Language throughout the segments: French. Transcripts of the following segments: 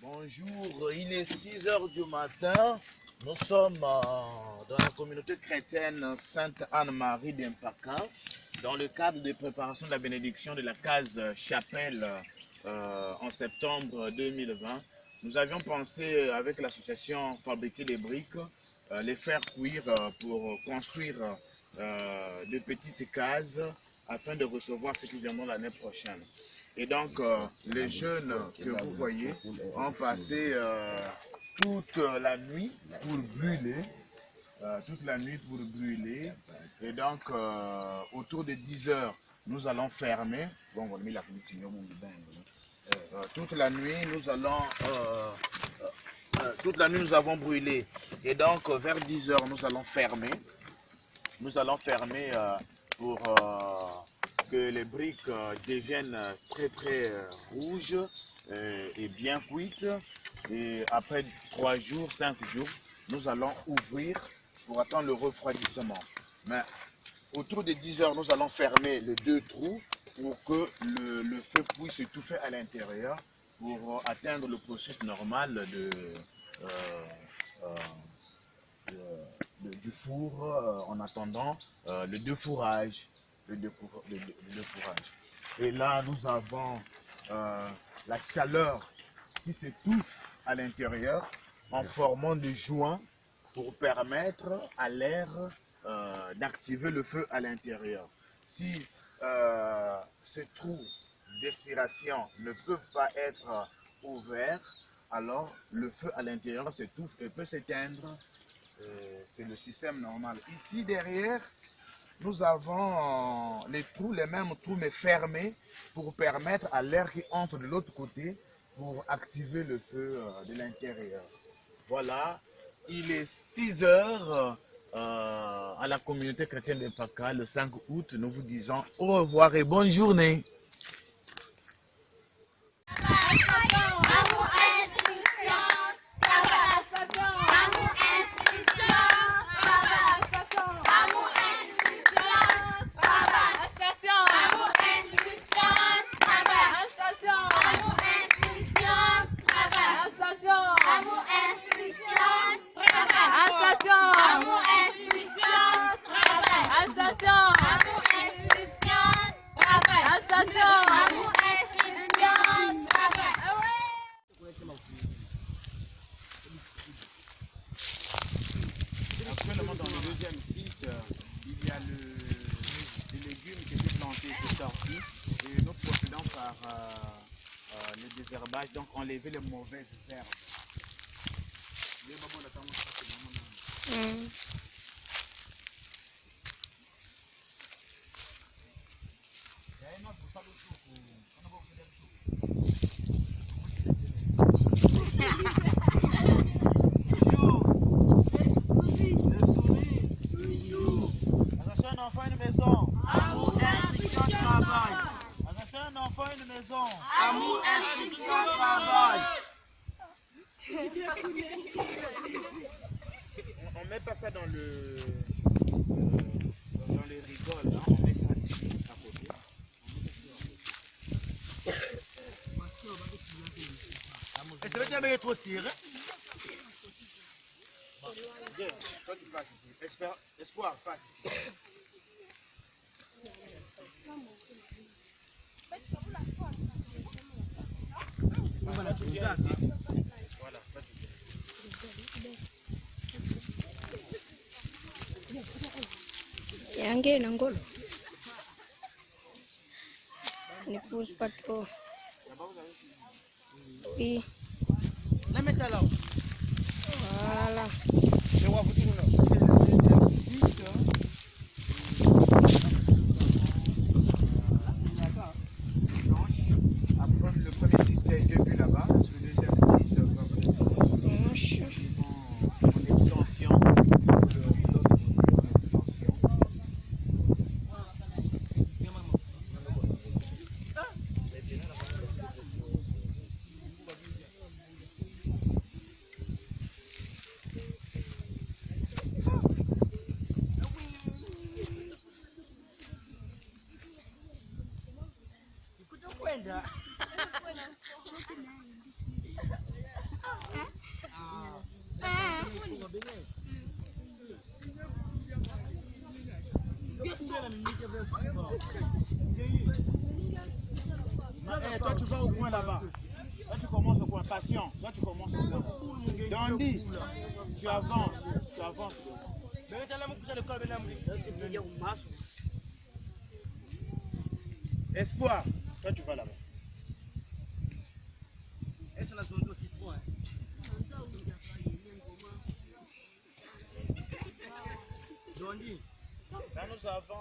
Bonjour, il est 6 heures du matin. Nous sommes dans la communauté chrétienne Sainte-Anne-Marie d'Empaka, dans le cadre de préparation de la bénédiction de la case chapelle en septembre 2020. Nous avions pensé avec l'association Fabriquer des briques, les faire cuire pour construire de petites cases afin de recevoir ce qui viendront l'année prochaine. Et donc, les jeunes que vous voyez ont passé toute la nuit pour brûler. Et donc, autour de 10 heures, nous allons fermer. Toute la nuit, nous avons brûlé. Et donc, vers 10 heures, nous allons fermer. Nous allons fermer pour que les briques deviennent très rouges et bien cuites. Et après 3 jours, 5 jours, nous allons ouvrir pour attendre le refroidissement. Mais autour de 10 heures, nous allons fermer les 2 trous pour que le feu puisse étouffer à l'intérieur pour atteindre le processus normal du four en attendant le défourrage. Et là, nous avons la chaleur qui s'étouffe à l'intérieur en formant des joints pour permettre à l'air d'activer le feu à l'intérieur. Si ces trous d'aspiration ne peuvent pas être ouverts, alors le feu à l'intérieur s'étouffe et peut s'éteindre. C'est le système normal. Ici derrière, nous avons les mêmes trous mais fermés pour permettre à l'air qui entre de l'autre côté pour activer le feu de l'intérieur. Voilà, il est 6 heures à la communauté chrétienne d'Empaka le 5 août. Nous vous disons au revoir et bonne journée. Actuellement dans le deuxième site, il y a les légumes qui étaient plantés, c'est sorti. Et nous procédons par le désherbage, donc enlever les mauvaises herbes. Un enfant, une maison. Amour, instruction, travail. Un enfant, une maison. Amour, instruction, travail. On met pas ça dans les rigoles, hein. On met ça ici à côté. Est-ce que tu as trop tiré? Viens, toi tu passes ici. Espoir, passe. Voilà, tu viens ici. Voilà, pas du tout. Yange nangolo. Ne pousse pas trop. Oui. Mets ça là. Voilà. Je vois vous tout là. Après, le premier site qui a été vu là-bas, le deuxième site va venir. Manche. En extension, l'autre côté en extension. Kwenda. Toi, tu vas au coin là-bas. Toi, tu commences au coin. Patient. Toi, tu commences au coin. Dandy, tu avances. Tu avances. Espoir, toi, tu vas là-bas. Là, nous avons.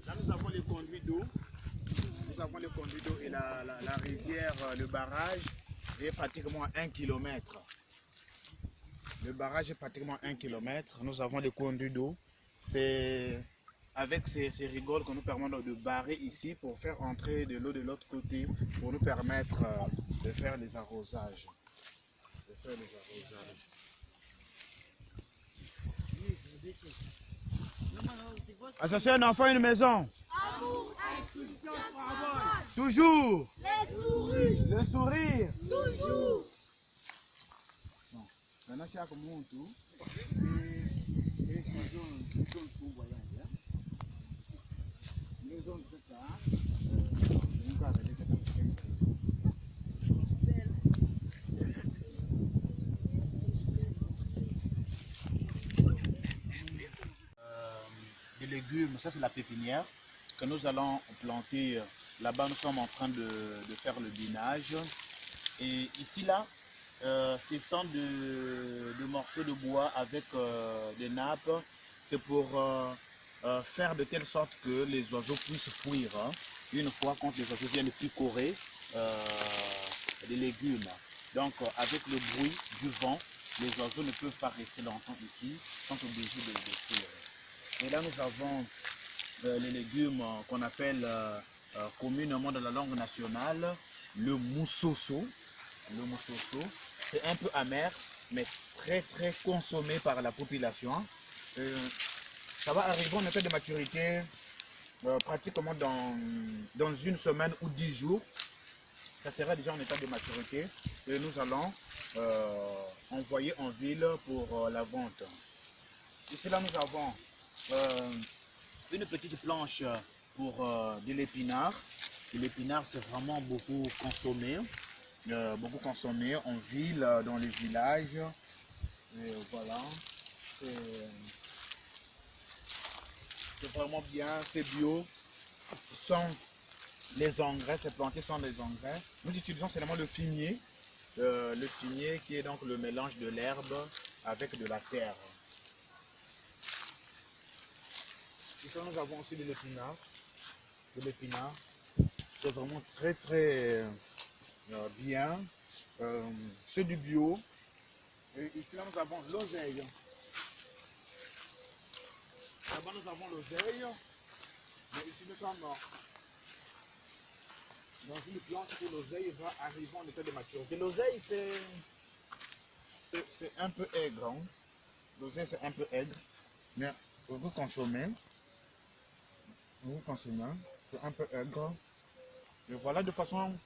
Là, nous avons les conduits d'eau. Nous avons les conduits d'eau et la rivière, le barrage est pratiquement à 1 km. Le barrage est pratiquement à 1 km. Nous avons les conduits d'eau. C'est avec ces rigoles que nous permettent de barrer ici pour faire entrer de l'eau de l'autre côté pour nous permettre de faire les arrosages. Associer un enfant à une maison. Amour, instruction, travail. Toujours. Le sourire. Le sourire. Toujours. Bon. Maintenant, chaque monde, des légumes, ça c'est la pépinière que nous allons planter. Là-bas, nous sommes en train de faire le binage. Et ici, là, ce sont de morceaux de bois avec des nappes. C'est pour faire de telle sorte que les oiseaux puissent fuir. Hein, une fois quand les oiseaux viennent picorer les légumes. Donc, avec le bruit du vent, les oiseaux ne peuvent pas rester longtemps ici, sont obligés de fuir. Et là, nous avons les légumes qu'on appelle communément dans la langue nationale le moussoso. Le moussoso, c'est un peu amer, mais très très consommé par la population. Ça va arriver en état de maturité pratiquement dans une semaine ou 10 jours. Ça sera déjà en état de maturité et nous allons envoyer en ville pour la vente. Ici là, nous avons une petite planche pour de l'épinard. L'épinard, c'est vraiment beaucoup consommé en ville, dans les villages. Et voilà, c'est vraiment bien, c'est bio. Sans les engrais, c'est planté sans les engrais. Nous utilisons seulement le fumier qui est donc le mélange de l'herbe avec de la terre. Ici, nous avons aussi de l'épinard. C'est vraiment très très bien. C'est du bio. Et ici, là, nous avons l'oseille. Là-bas, nous avons l'oseille. Mais ici, nous sommes dans une plante où l'oseille va arriver en état de maturité. L'oseille, c'est un peu aigre. Hein. L'oseille, c'est un peu aigre. Mais vous consommez. C'est un peu aigre. Et voilà de façon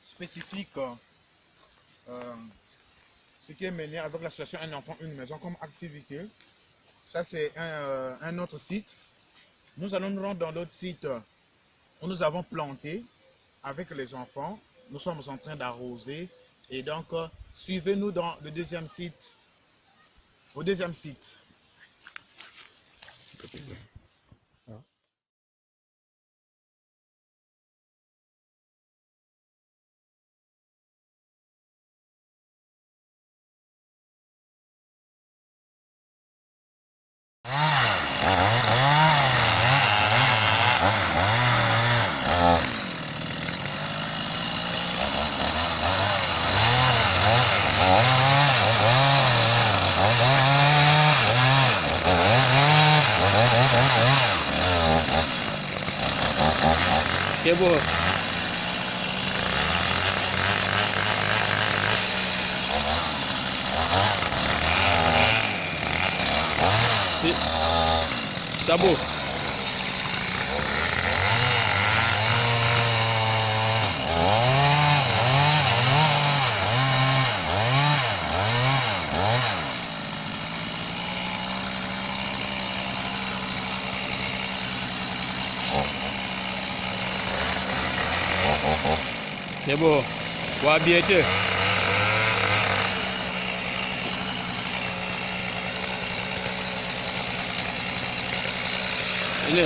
spécifique ce qui est mené avec l'association Un enfant, une maison comme activité. Ça, c'est un autre site. Nous allons nous rendre dans l'autre site où nous avons planté avec les enfants. Nous sommes en train d'arroser. Et donc, suivez-nous dans le deuxième site. Au deuxième site. C'est beau. sabot. C'est bon. Wa biete. Ini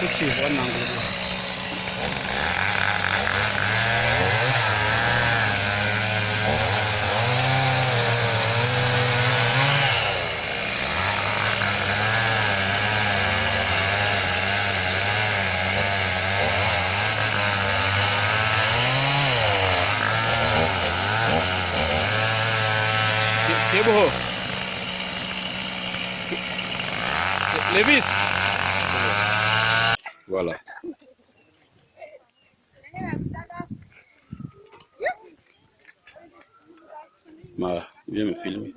kuci wannan gudu. Kebo. Levis. Voilà. Viens me filmer.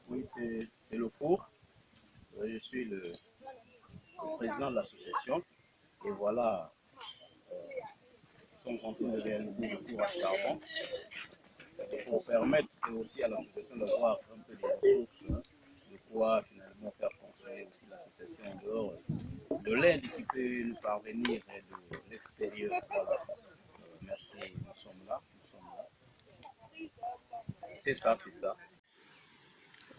Oui, c'est le four. Je suis le président de l'association. Et voilà, nous sommes en train de réaliser le four à charbon. C'est pour permettre aussi à l'association d'avoir un peu des ressources, de quoi finalement faire fonctionner aussi l'association en dehors de l'aide qui peut nous parvenir de l'extérieur. Voilà. Merci, nous sommes là. C'est ça, c'est ça.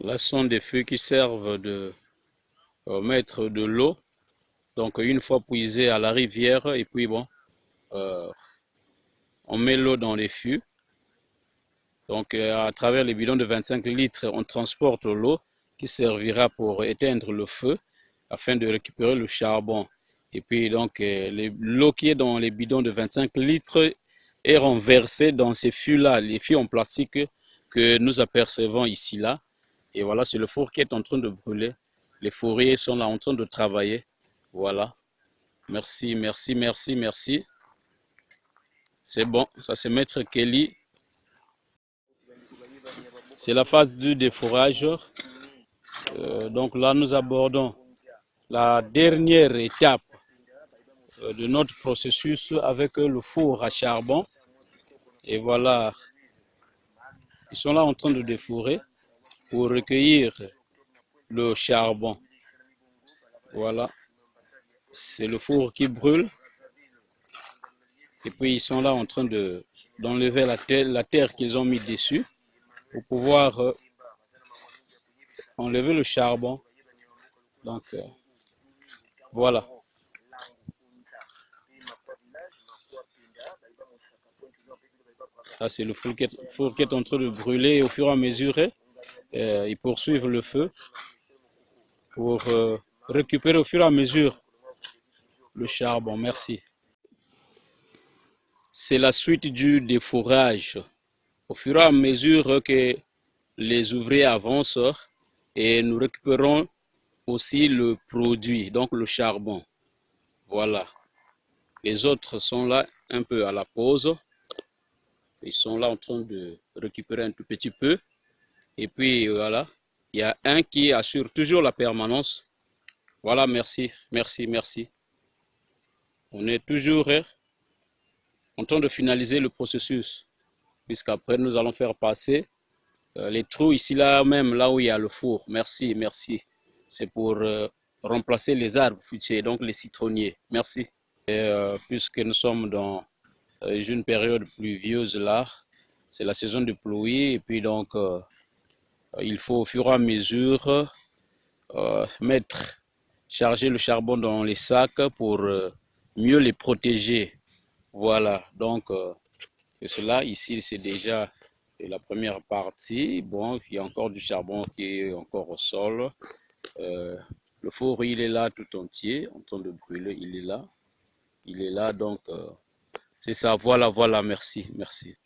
Là, ce sont des feux qui servent de mettre de l'eau. Donc, une fois puisé à la rivière, et puis bon, on met l'eau dans les fûts. Donc, à travers les bidons de 25 litres, on transporte l'eau qui servira pour éteindre le feu afin de récupérer le charbon. Et puis, donc, l'eau qui est dans les bidons de 25 litres est renversée dans ces fûts-là, les fûts en plastique que nous apercevons ici, là. Et voilà, c'est le four qui est en train de brûler. Les fourriers sont là en train de travailler. Voilà. Merci, merci, merci, merci. C'est bon, ça c'est Maître Kelly. C'est la phase du défourage. Donc là, nous abordons la dernière étape de notre processus avec le four à charbon. Et voilà, ils sont là en train de défourrer pour recueillir le charbon. Voilà, c'est le four qui brûle. Et puis ils sont là en train d'enlever la terre qu'ils ont mis dessus pour pouvoir enlever le charbon. Donc voilà. Ça c'est le four qui est en train de brûler et au fur et à mesure, ils poursuivent le feu pour récupérer au fur et à mesure le charbon. Merci. C'est la suite du défourage. Au fur et à mesure que les ouvriers avancent et nous récupérons aussi le produit, donc le charbon. Voilà. Les autres sont là un peu à la pause. Ils sont là en train de récupérer un tout petit peu. Et puis voilà, il y a un qui assure toujours la permanence. Voilà, merci, merci, merci. On est toujours en train de finaliser le processus. Puisqu'après, nous allons faire passer les trous ici, là même, là où il y a le four. Merci, merci. C'est pour remplacer les arbres fruitiers, donc les citronniers. Merci. Et, puisque nous sommes dans une période pluvieuse là, c'est la saison de pluie, et puis donc il faut au fur et à mesure charger le charbon dans les sacs pour mieux les protéger. Voilà, donc cela ici c'est déjà la première partie. Bon, il y a encore du charbon qui est encore au sol. Le four il est là tout entier, en train de brûler, il est là. Il est là, donc c'est ça, voilà, voilà, merci, merci.